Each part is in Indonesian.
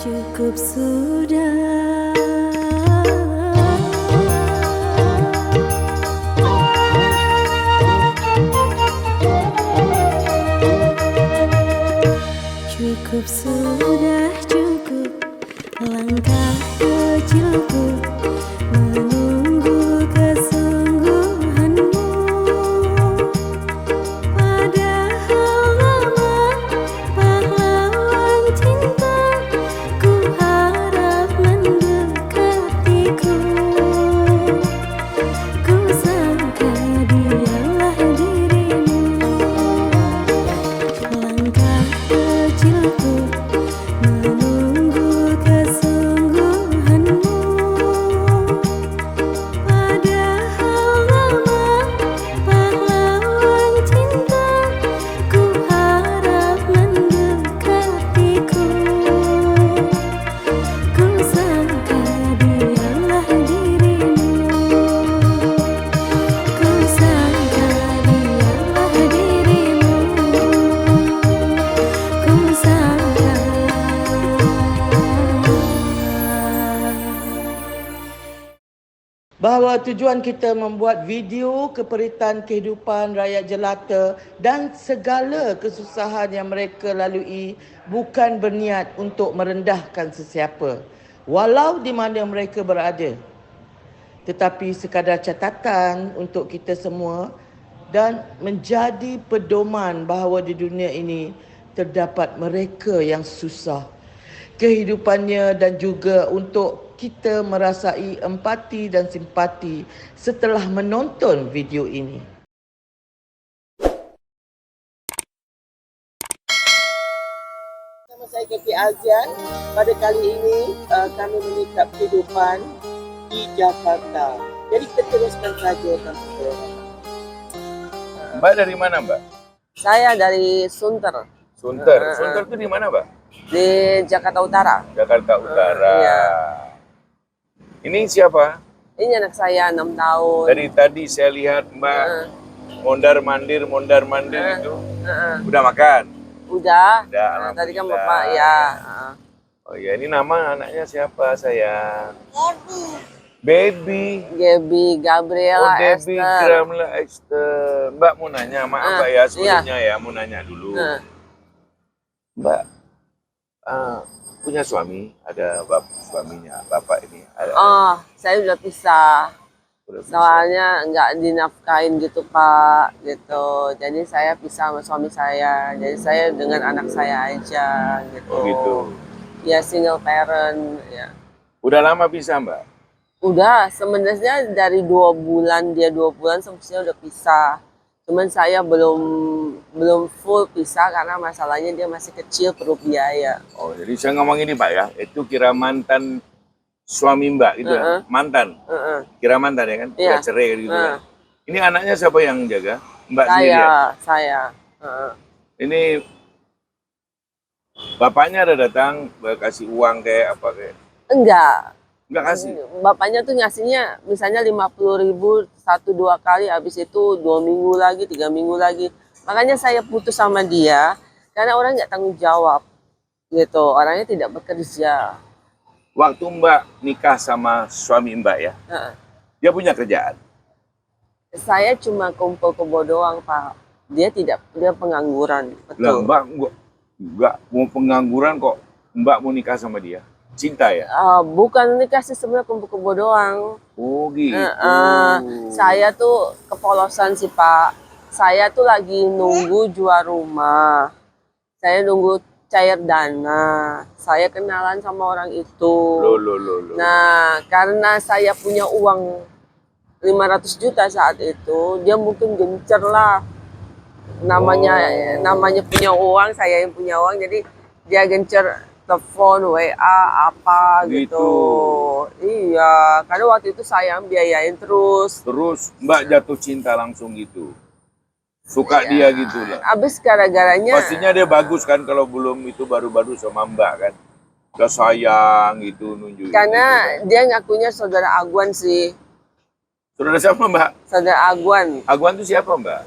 Cukup sudah. Cukup sudah, cukup langkah kecilku menunggu kesungguhanmu. Padahal lama pahlawan cinta, ku harap mendekatiku. Ku sangka dialah dirimu. Langkah kecilku menunggu kesungguhanmu. Padahal lama pahlawan cinta, ku harap mendekatiku. Ku sangka dialah dirimu. Ku sangka dialah dirimu. Ku sangka. Bahawa tujuan kita membuat video keperitan kehidupan rakyat jelata dan segala kesusahan yang mereka lalui bukan berniat untuk merendahkan sesiapa, walau di mana mereka berada. Tetapi sekadar catatan untuk kita semua dan menjadi pedoman bahawa di dunia ini terdapat mereka yang susah kehidupannya dan juga untuk kita merasai empati dan simpati setelah menonton video ini. Nama saya Kaki Azian. Pada kali ini kami menyikap kehidupan di Jakarta. Jadi kita teruskan saja kita. Mbak dari mana, Mbak? Saya dari Sunter, Sunter. Sunter itu di mana, Mbak? di Jakarta Utara. Jakarta Utara. Iya. Ini siapa? Ini anak saya 6 tahun. Dari tadi saya lihat Mbak mondar-mandir itu. Udah makan? Udah. Udah, Nah, tadi kan alhamdulillah. Bapak ya. Oh iya, ini nama anaknya siapa, sayang? Baby. Gaby, Gabriela, Debbie Esther. Gramla Esther. Mbak mau nanya, maaf Mbak ya sebelumnya ya, mau nanya dulu. Mbak punya suami, ada suaminya, bapak ini. Ada, Oh, saya udah pisah. udah bisa. Soalnya nggak dinafkain gitu Pak, gitu. Jadi saya pisah sama suami saya. Jadi saya dengan anak saya aja, gitu. Oh gitu. Ya single parent, ya. Udah lama bisa Mbak? Udah, sebenarnya dari 2 bulan, dia 2 bulan semestinya udah pisah. Cuman saya belum full pisah karena masalahnya dia masih kecil, perlu biaya. Oh jadi saya ngomong ini Pak ya, itu kira mantan suami Mbak gitu ya? Mantan? Kira mantan ya kan? Iya. Udah cerai gitu kan? Ini anaknya siapa yang jaga? Mbak sendiri ya? Saya. Ini bapaknya ada datang, kasih uang kayak apa kayak? Enggak. Enggak kasih? Bapaknya tuh ngasihnya misalnya 50.000 1-2 kali, habis itu 2 minggu lagi, 3 minggu lagi. Makanya saya putus sama dia karena orang nggak tanggung jawab gitu, orangnya tidak bekerja. Waktu Mbak nikah sama suami Mbak ya, dia punya kerjaan? Saya cuma kumpul kebo doang Pak, dia pengangguran. Lah Betul. Mbak nggak mau pengangguran kok Mbak mau nikah sama dia? Cinta ya? Bukan nikah sih, sebenarnya kumpul kebo doang. Oh gitu. Saya tuh kepolosan sih Pak. Saya tuh lagi nunggu jual rumah. Saya nunggu cair dana. Saya kenalan sama orang itu. Loh. Nah, karena saya punya uang 500 juta saat itu, dia mungkin gencer lah. Namanya punya uang, saya yang punya uang, jadi dia gencer telepon, WA, apa gitu. Iya, karena waktu itu saya yang biayain terus. Terus Mbak jatuh cinta langsung gitu? Suka dia gitu lah? Abis gara-garanya, Pastinya dia bagus kan kalau belum itu baru-baru sama Mbak kan? Udah sayang gitu, nunjukin karena gitu, kan? dia ngakunya saudara Agwan sih. Saudara siapa Mbak? Saudara Agwan. Agwan itu siapa Mbak?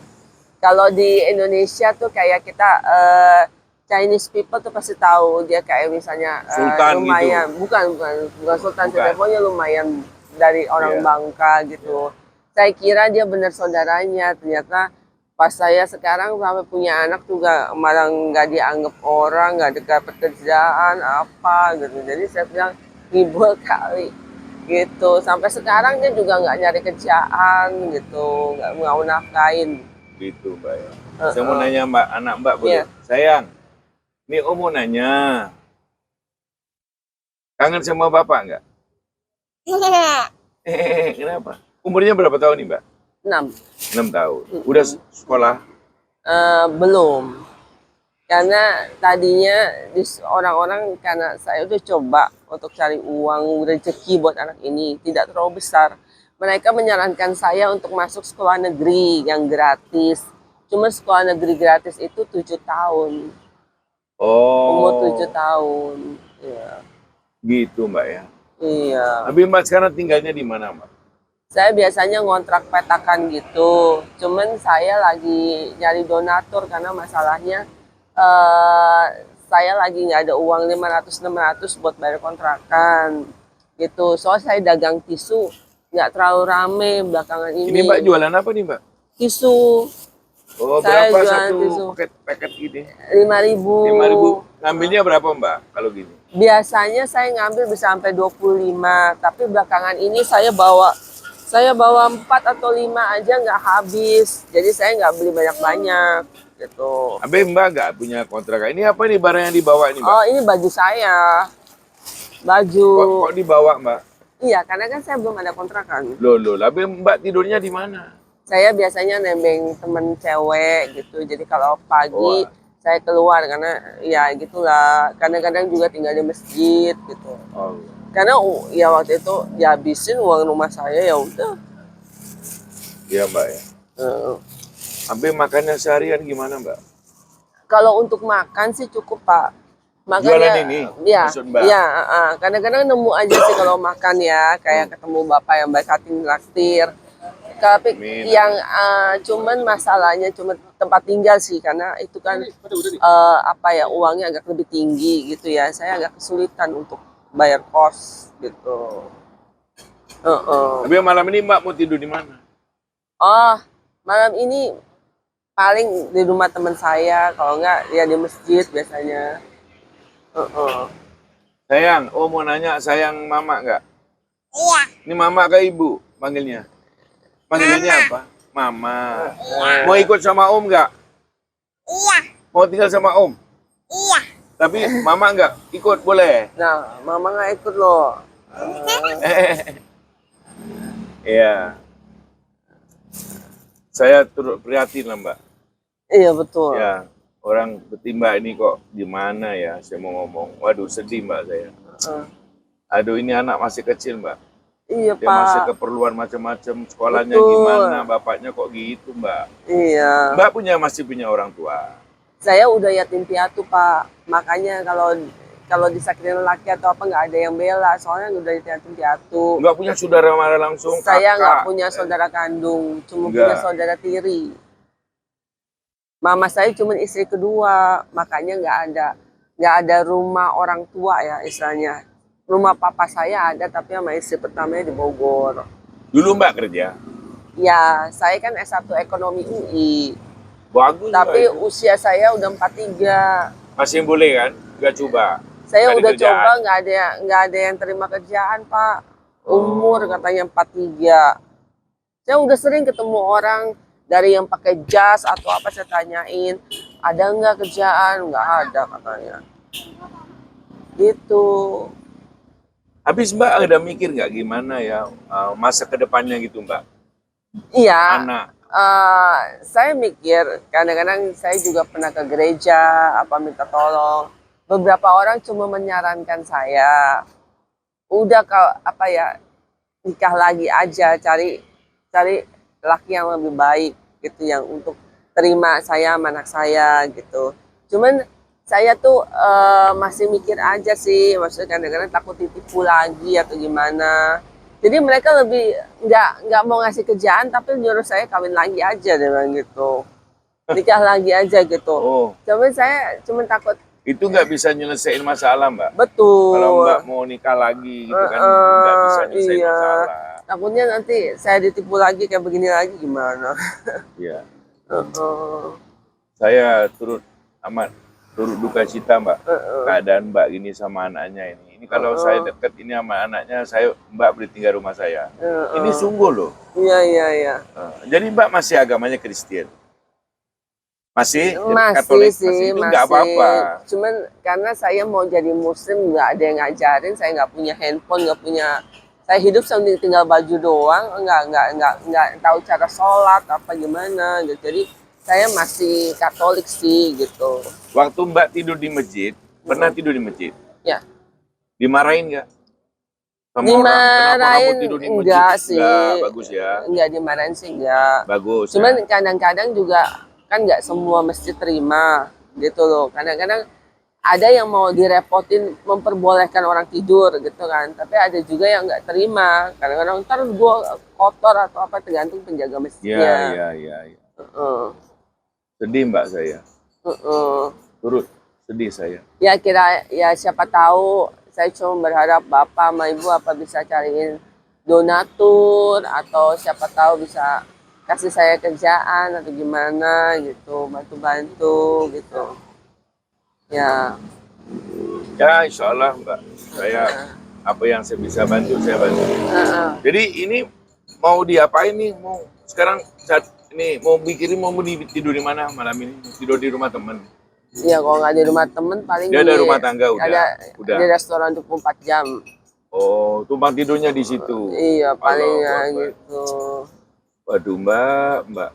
Kalau di Indonesia tuh kayak kita Chinese people tuh pasti tahu dia kayak misalnya Sultan lumayan, bukan sultan, Bukan. teleponnya lumayan dari orang Iya. Bangka gitu. Saya kira dia benar saudaranya, ternyata pas saya sekarang sampai punya anak juga malah nggak dianggap orang, nggak dapat kerjaan apa gitu. Jadi saya bilang ngibul kali gitu. Sampai sekarang dia juga nggak nyari kerjaan gitu, nggak mau nafkain. Gitu Mbak ya. Saya mau nanya Mbak, anak Mbak boleh? Iya. Sayang, ini Om mau nanya. Kangen sama Bapak nggak? Kenapa? Umurnya berapa tahun nih Mbak? 6. 6 tahun. Udah sekolah? Belum. Karena tadinya orang-orang karena saya udah coba untuk cari uang rezeki buat anak ini tidak terlalu besar. Mereka menyarankan saya untuk masuk sekolah negeri yang gratis. Cuma sekolah negeri gratis itu 7 tahun. Umur 7 tahun. Iya. Gitu Mbak ya. Iya. Tapi Mbak sekarang tinggalnya di mana Mbak? Saya biasanya ngontrak petakan gitu. Cuman saya lagi nyari donatur karena masalahnya saya lagi nggak ada uang 500-600 buat bayar kontrakan gitu. Soalnya saya dagang tisu nggak terlalu rame belakangan ini. Ini Mbak jualan apa nih Mbak? Tisu Oh, Saya berapa jualan satu tisu. paket gini? 5.000. 5.000. Ngambilnya berapa Mbak kalau gini? Biasanya saya ngambil bisa sampai 25, tapi belakangan ini saya bawa 4 atau 5 aja nggak habis. Jadi saya nggak beli banyak-banyak gitu. Abe Mbak nggak punya kontrakan. Ini apa nih barang yang dibawa ini Mbak? Oh, ini baju saya. Baju. Kok dibawa Mbak? Iya, karena kan saya belum ada kontrakan. Loh, Abe Mbak tidurnya di mana? Saya biasanya nembeng temen cewek gitu. Jadi kalau pagi saya keluar karena ya gitulah. Kadang-kadang juga tinggal di masjid gitu. Oh. Karena ya waktu itu dihabisin uang rumah saya ya udah. Iya Mbak ya. Abe makannya seharian gimana Mbak? Kalau untuk makan sih cukup Pak. Jualan ini, ya, maksud Mbak? ya, kadang-kadang nemu aja sih kalau makan ya, kayak ketemu bapak yang baik hati traktir. Tapi Amin. yang cuman masalahnya cuma tempat tinggal sih, karena itu kan apa ya uangnya agak lebih tinggi gitu ya. Saya agak kesulitan untuk bayar kos gitu. Tapi malam ini Mbak mau tidur di mana? Oh, malam ini paling di rumah teman saya, kalau enggak ya di masjid biasanya. Sayang, mau nanya sayang mama nggak? Iya. Ini mama ke ibu panggilnya? Panggilannya apa? Mama. Mau ikut sama om nggak? Iya. Mau tinggal sama om? Iya. Tapi mama nggak ikut boleh? Nah, mama nggak ikut loh. Iya. Saya turut prihatin lah Mbak. Iya betul. Ya, orang bertimba ini kok di mana ya? Saya mau ngomong. Waduh, sedih Mbak saya. Aduh, ini anak masih kecil Mbak. Iya Dia masih Pak. keperluan macam-macam. Sekolahnya Betul. gimana? Bapaknya kok gitu Mbak? Iya. Mbak masih punya orang tua. Saya udah yatim piatu Pak. Makanya kalau disakitin laki atau apa nggak ada yang bela. Soalnya udah yatim piatu. Nggak punya saudara mara langsung? Saya nggak kakak? punya saudara kandung, cuma Nggak. punya saudara tiri. Mama saya cuma istri kedua, makanya nggak ada rumah orang tua ya istilahnya. Rumah papa saya ada, tapi sama istri pertamanya di Bogor. Dulu Mbak kerja? Ya, saya kan S1 Ekonomi UI, Bagus tapi Mbak itu. usia saya udah 43. Masih boleh kan? Nggak coba? Saya Nggak ada udah kerjaan? coba nggak ada yang terima kerjaan Pak. Umur katanya 43. Saya udah sering ketemu orang dari yang pakai jas atau apa saya tanyain, ada nggak kerjaan? Nggak ada katanya. Gitu. Habis Mbak ada mikir nggak gimana ya masa kedepannya gitu Mbak? Iya. Anak. Saya mikir kadang-kadang saya juga pernah ke gereja apa minta tolong. Beberapa orang cuma menyarankan saya, udah apa ya nikah lagi aja, cari laki yang lebih baik gitu yang untuk terima saya sama anak saya gitu. Cuman saya tuh masih mikir aja sih, maksudnya kadang-kadang takut ditipu lagi atau gimana. Jadi mereka lebih nggak mau ngasih kerjaan tapi nyuruh saya kawin lagi aja dengan gitu. nikah lagi aja gitu. Oh, Cuman saya cuma takut. itu nggak bisa nyelesain masalah, Mbak. Betul. Kalau Mbak mau nikah lagi gitu kan nggak bisa nyelesain iya. masalah. Takutnya nanti saya ditipu lagi kayak begini lagi gimana? Iya. Heeh. Saya turut duka cita, Mbak. Keadaan Mbak gini sama anaknya ini. Ini kalau saya deket ini sama anaknya, Mbak beri tinggal rumah saya. Ini sungguh loh. Iya. Jadi Mbak masih agamanya Kristen? Masih Masih Katolik? sih, Itu nggak apa-apa. Cuman karena saya mau jadi muslim nggak ada yang ngajarin, saya nggak punya handphone, nggak punya. Saya hidup sambil tinggal baju doang, nggak tahu cara sholat apa gimana gitu. Jadi saya masih Katolik sih gitu. Waktu Mbak tidur di masjid, pernah tidur di masjid? Ya. Dimarahin nggak? Sama orang, Dimarahin kenapa kamu tidur di masjid? enggak sih. Enggak, bagus ya. Enggak dimarahin sih enggak. Bagus. Cuman ya. kadang-kadang juga kan nggak semua masjid terima gitu loh. Kadang-kadang ada yang mau direpotin memperbolehkan orang tidur gitu kan. Tapi ada juga yang nggak terima. Kadang-kadang ntar gua kotor atau apa tergantung penjaga masjidnya. Iya. Sedih Mbak saya. Turut sedih saya. Ya siapa tahu saya cuma berharap Bapak sama Ibu apa bisa cariin donatur atau siapa tahu bisa kasih saya kerjaan atau gimana gitu, bantu-bantu gitu. Ya. Ya insya Allah Mbak, saya apa yang saya bisa bantu saya bantu. Jadi ini mau diapain nih? Mau sekarang saat ini mau mikirin mau tidur di mana malam ini? Tidur di rumah teman. Iya, kalau nggak di rumah temen paling Dia ada rumah tangga udah. Di restoran 24 jam. Oh, tumpang tidurnya di situ. Iya, palingnya Allah, gitu. Waduh Mbak.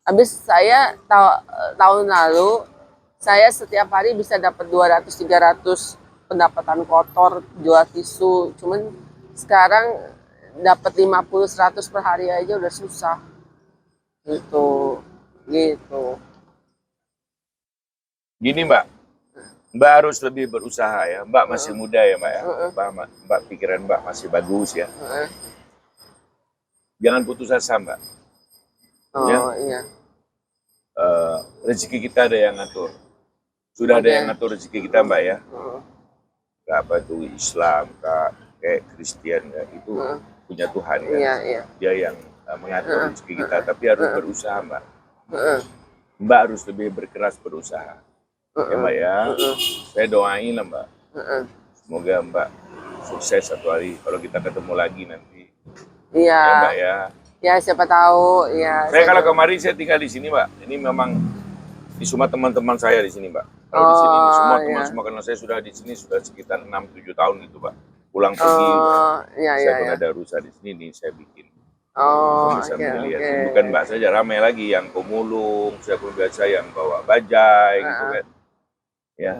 Habis saya tahun lalu saya setiap hari bisa dapat 200-300 pendapatan kotor jual tisu. Cuman sekarang dapat 50-100 per hari aja udah susah. Gitu. Gini Mbak harus lebih berusaha ya. Mbak masih muda ya Mbak ya. Mbak pikiran Mbak masih bagus ya. Jangan putus asa Mbak. Oh iya. Rezeki kita ada yang ngatur. Sudah ada yang ngatur rezeki kita Mbak ya. Gak apa itu Islam, kayak Kristen itu punya Tuhan ya. Iya. Dia yang mengatur rezeki kita. Tapi harus berusaha Mbak. Mbak harus lebih berkeras berusaha. Ya Mbak ya. Saya doain lah Mbak. Semoga Mbak sukses satu hari kalau kita ketemu lagi nanti. Iya. Ya Mbak ya. Ya siapa tahu ya. Saya kalau kemarin saya tinggal di sini Mbak. Ini memang di semua teman-teman saya di sini Mbak. Kalau di sini semua teman semua karena saya sudah di sini sudah sekitar 6-7 tahun gitu Mbak. Pulang pergi. Saya pun ada rusa di sini nih saya bikin. Bisa melihat. Bukan Mbak saja ramai lagi yang pemulung, saya pun biasa yang bawa bajai gitu kan. Ya.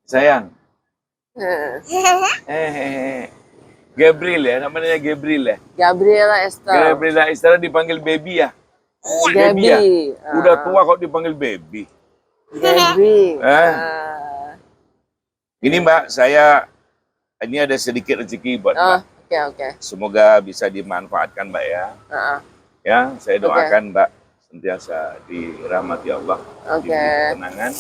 Sayang. Gabriel ya, namanya Gabriel ya. Gabriela Esther. Gabriela Esther dipanggil baby ya. Gaby. Ya? Udah tua kok dipanggil baby. Gaby. Ini Mbak, ini ada sedikit rezeki buat Mbak. Oke. Semoga bisa dimanfaatkan Mbak ya. Ya, saya doakan Mbak sentiasa dirahmati Allah, diberi ketenangan,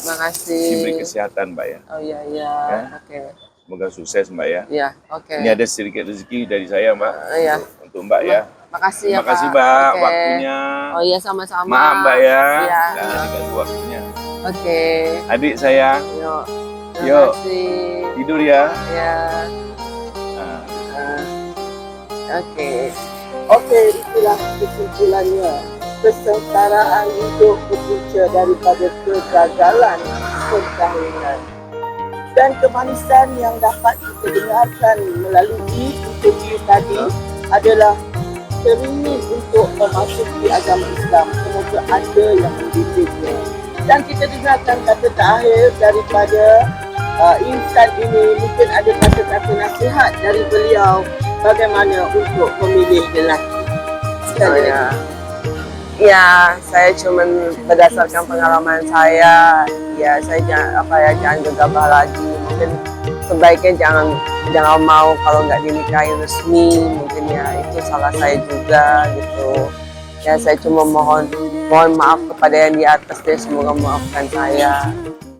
diberi kesehatan Mbak ya. Oh iya. Oke. Semoga sukses Mbak ya. Iya, oke. Ini ada sedikit rezeki dari saya Mbak. Iya. Untuk Mbak ya. Makasih ya Terima kasih Pak. Mbak waktunya. Oh iya sama-sama. Maaf Mbak ya. Iya. Ganggu waktunya. Oke. Adik saya. Yuk. Yuk. Kasih. Tidur ya. Ya. Nah. Oke, itulah kesimpulannya. Kesengsaraan hidup berpunca daripada kegagalan perkahwinan. Dan kemanisan yang dapat kita dengarkan melalui interview tadi adalah teringin untuk memasuki agama Islam. Semoga ada yang mendidiknya. Dan kita dengarkan kata terakhir daripada insan ini. Mungkin ada kata-kata nasihat dari beliau bagaimana untuk memilih lelaki. Ya, saya cuma berdasarkan pengalaman saya, ya saya jangan gegabah lagi. Mungkin sebaiknya jangan mau kalau nggak dinikahin resmi. Mungkin ya itu salah saya juga gitu. Ya saya cuma mohon maaf kepada yang di atas deh, semoga maafkan saya.